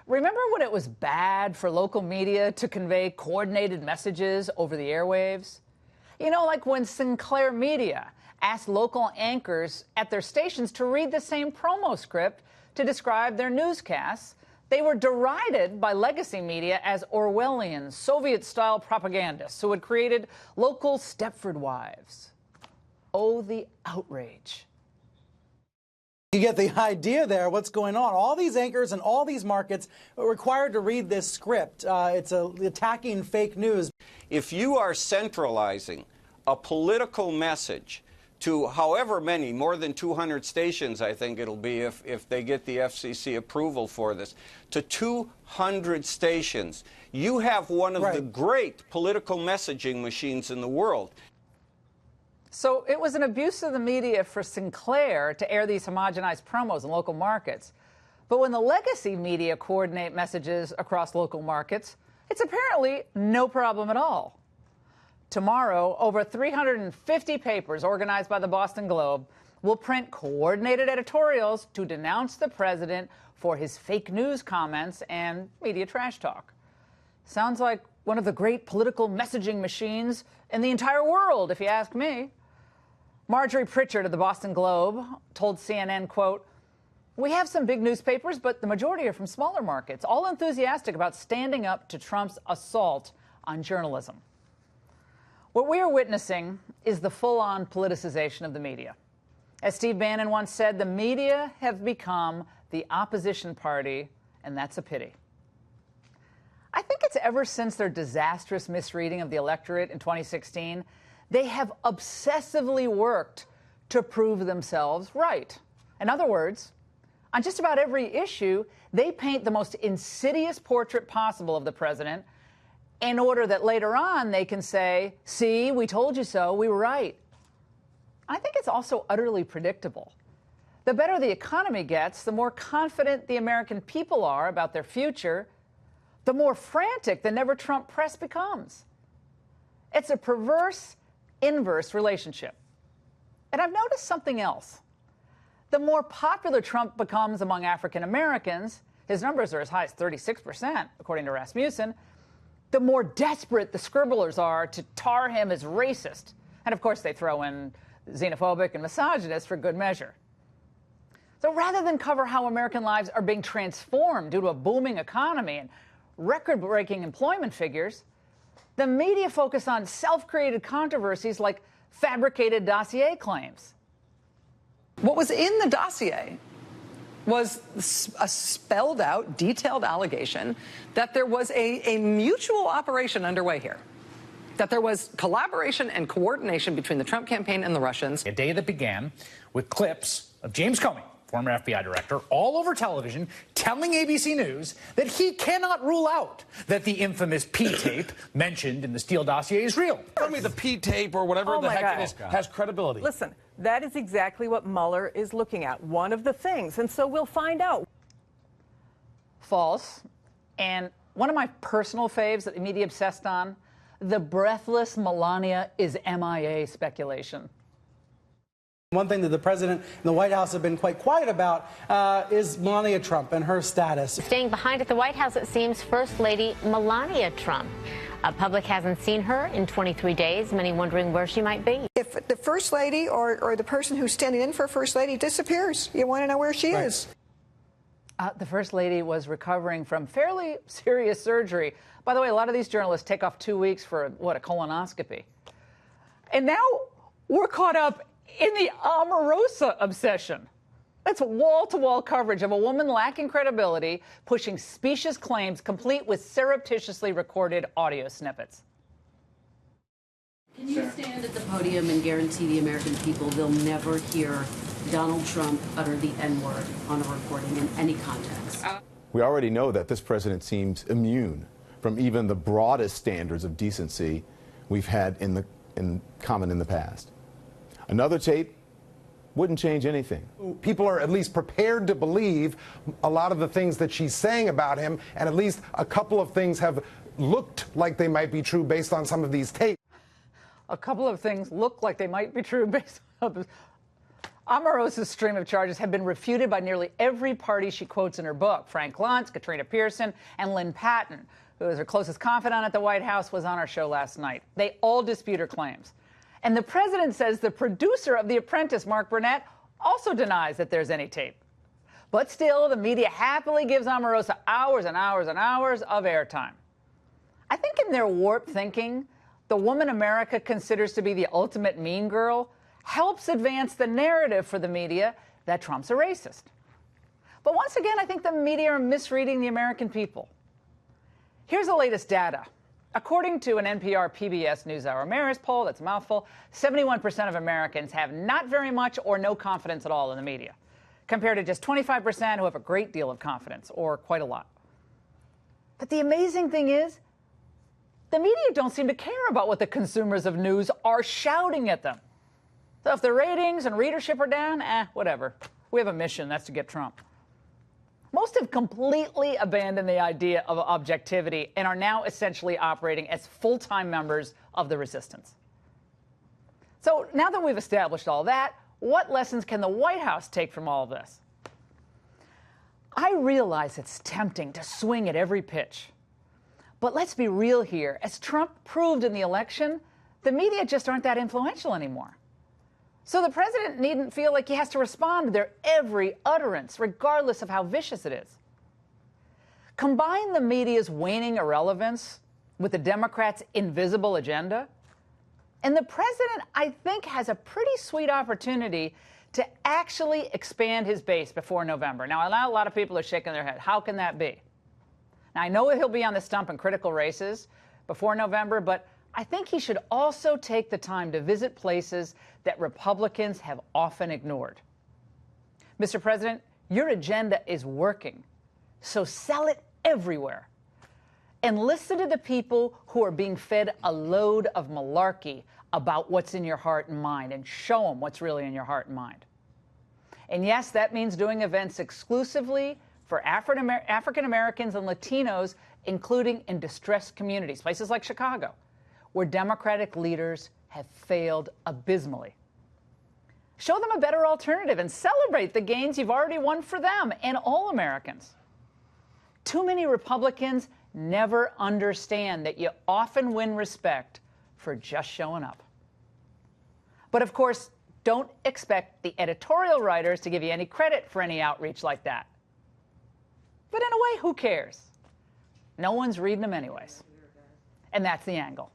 Remember when it was bad for local media to convey coordinated messages over the airwaves? You know, like when Sinclair Media asked local anchors at their stations to read the same promo script to describe their newscasts. They were derided by legacy media as Orwellian, Soviet-style propagandists who had created local Stepford wives. Oh, the outrage. You get the idea there, what's going on. All these anchors and all these markets are required to read this script. It's attacking fake news. If you are centralizing a political message to however many, more than 200 stations, I think it'll be if they get the FCC approval for this, to 200 stations, you have one of the great political messaging machines in the world. So it was an abuse of the media for Sinclair to air these homogenized promos in local markets. But when the legacy media coordinate messages across local markets, it's apparently no problem at all. Tomorrow, over 350 papers organized by the Boston Globe will print coordinated editorials to denounce the president for his fake news comments and media trash talk. Sounds like one of the great political messaging machines in the entire world, if you ask me. Marjorie Pritchard of the Boston Globe told CNN, quote, "We have some big newspapers, but the majority are from smaller markets, all enthusiastic about standing up to Trump's assault on journalism." What we are witnessing is the full-on politicization of the media. As Steve Bannon once said, the media have become the opposition party, and that's a pity. I think it's ever since their disastrous misreading of the electorate in 2016, they have obsessively worked to prove themselves right. In other words, on just about every issue, they paint the most insidious portrait possible of the president in order that later on they can say, "See, we told you so, we were right." I think it's also utterly predictable. The better the economy gets, the more confident the American people are about their future, the more frantic the Never Trump press becomes. It's a perverse, inverse relationship. And I've noticed something else. The more popular Trump becomes among African Americans, his numbers are as high as 36%, according to Rasmussen, the more desperate the scribblers are to tar him as racist. And of course, they throw in xenophobic and misogynist for good measure. So rather than cover how American lives are being transformed due to a booming economy and record-breaking employment figures, the media focus on self-created controversies like fabricated dossier claims. What was in the dossier was a spelled-out, detailed allegation that there was a mutual operation underway here, that there was collaboration and coordination between the Trump campaign and the Russians. A day that began with clips of James Comey, former FBI director, all over television, telling ABC News that he cannot rule out that the infamous P tape mentioned in the Steele dossier is real. Tell me the P tape or whatever the heck it is has credibility. Listen, that is exactly what Mueller is looking at, one of the things, and so we'll find out. False. And one of my personal faves that the media obsessed on, the breathless Melania is MIA speculation. One thing that the president and the White House have been quite quiet about is Melania Trump and her status. Staying behind at the White House, it seems, First Lady Melania Trump. The public hasn't seen her in 23 days, many wondering where she might be. If the First Lady or the person who's standing in for First Lady disappears, you want to know where she is. The First Lady was recovering from fairly serious surgery. By the way, a lot of these journalists take off 2 weeks for, a colonoscopy. And now we're caught up in the Omarosa obsession. That's wall-to-wall coverage of a woman lacking credibility, pushing specious claims complete with surreptitiously recorded audio snippets. Can you stand at the podium and guarantee the American people they'll never hear Donald Trump utter the N-word on a recording in any context? We already know that this president seems immune from even the broadest standards of decency we've had in common in the past. Another tape wouldn't change anything. People are at least prepared to believe a lot of the things that she's saying about him, and at least a couple of things have looked like they might be true based on some of these tapes. A couple of things look like they might be true based on... Omarosa's stream of charges have been refuted by nearly every party she quotes in her book. Frank Luntz, Katrina Pearson, and Lynn Patton, who is her closest confidant at the White House, was on our show last night. They all dispute her claims. And the president says the producer of The Apprentice, Mark Burnett, also denies that there's any tape. But still, the media happily gives Omarosa hours and hours and hours of airtime. I think in their warped thinking, the woman America considers to be the ultimate mean girl helps advance the narrative for the media that Trump's a racist. But once again, I think the media are misreading the American people. Here's the latest data. According to an NPR PBS NewsHour Marist poll, that's a mouthful, 71% of Americans have not very much or no confidence at all in the media, compared to just 25% who have a great deal of confidence, or quite a lot. But the amazing thing is, the media don't seem to care about what the consumers of news are shouting at them. So if the ratings and readership are down, whatever. We have a mission, that's to get Trump. Most have completely abandoned the idea of objectivity and are now essentially operating as full-time members of the resistance. So now that we've established all that, what lessons can the White House take from all of this? I realize it's tempting to swing at every pitch. But let's be real here. As Trump proved in the election, the media just aren't that influential anymore. So the president needn't feel like he has to respond to their every utterance, regardless of how vicious it is. Combine the media's waning irrelevance with the Democrats' invisible agenda, and the president, I think, has a pretty sweet opportunity to actually expand his base before November. Now, I know a lot of people are shaking their head. How can that be? Now, I know he'll be on the stump in critical races before November, but I think he should also take the time to visit places that Republicans have often ignored. Mr. President, your agenda is working, so sell it everywhere. And listen to the people who are being fed a load of malarkey about what's in your heart and mind, and show them what's really in your heart and mind. And yes, that means doing events exclusively for African Americans and Latinos, including in distressed communities, places like Chicago, where Democratic leaders have failed abysmally. Show them a better alternative and celebrate the gains you've already won for them and all Americans. Too many Republicans never understand that you often win respect for just showing up. But of course, don't expect the editorial writers to give you any credit for any outreach like that. But in a way, who cares? No one's reading them anyways. And that's the angle.